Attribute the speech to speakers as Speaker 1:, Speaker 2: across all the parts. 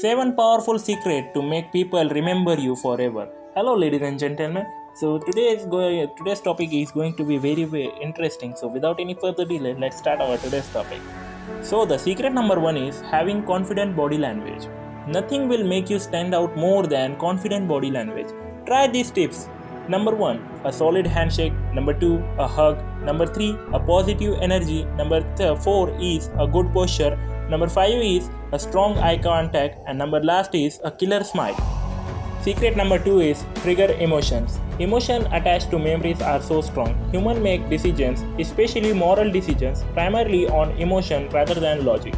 Speaker 1: 7 powerful secrets to make people remember you forever. Hello, ladies and gentlemen. So today's topic is going to be very interesting. So without any further delay, let's start our today's topic. So the secret number 1 is having confident body language. Nothing will make you stand out more than confident body language. Try these tips. Number 1, a solid handshake. Number 2, a hug. Number 3, a positive energy. Number 4 is a good posture. Number 5 is a strong eye contact, and number last is a killer smile. Secret number 2 is trigger emotions. Emotions attached to memories are so strong. Humans make decisions, especially moral decisions, primarily on emotion rather than logic.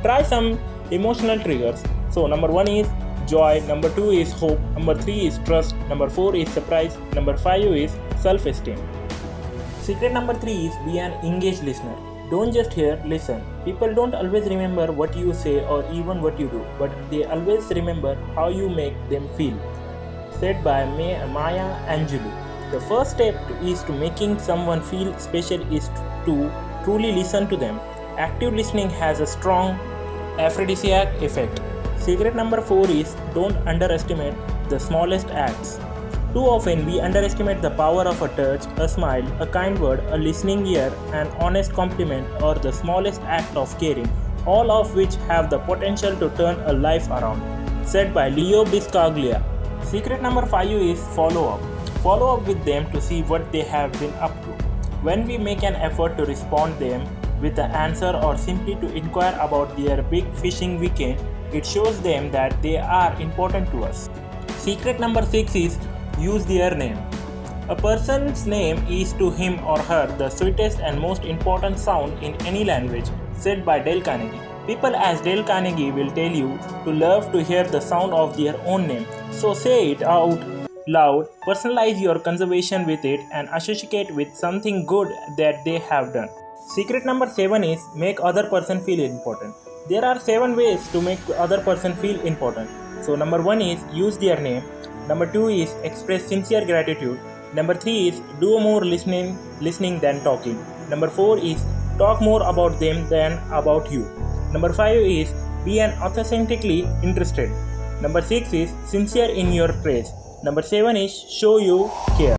Speaker 1: Try some emotional triggers. So number 1 is joy, number 2 is hope, number 3 is trust, number 4 is surprise, number 5 is self-esteem. Secret number 3 is be an engaged listener. Don't just hear, listen. People don't always remember what you say or even what you do, but they always remember how you make them feel. Said by Maya Angelou. The first step is to making someone feel special is to truly listen to them. Active listening has a strong aphrodisiac effect. Secret number 4 is don't underestimate the smallest acts. Too often we underestimate the power of a touch, a smile, a kind word, a listening ear, an honest compliment, or the smallest act of caring, all of which have the potential to turn a life around. Said by Leo Biscaglia. Secret number 5 is follow up. Follow up with them to see what they have been up to. When we make an effort to respond them with an answer or simply to inquire about their big fishing weekend, it shows them that they are important to us. Secret number 6 is use their name. A person's name is to him or her the sweetest and most important sound in any language, said by Dale Carnegie. People as Dale Carnegie will tell you to love to hear the sound of their own name. So say it out loud, personalize your conversation with it, and associate with something good that they have done. Secret number 7 is make other person feel important. There are 7 ways to make other person feel important. So number 1 is use their name. Number 2 is express sincere gratitude. Number 3 is do more listening than talking. Number 4 is talk more about them than about you. Number 5 is be an authentically interested. Number 6 is sincere in your praise. Number 7 is show you care.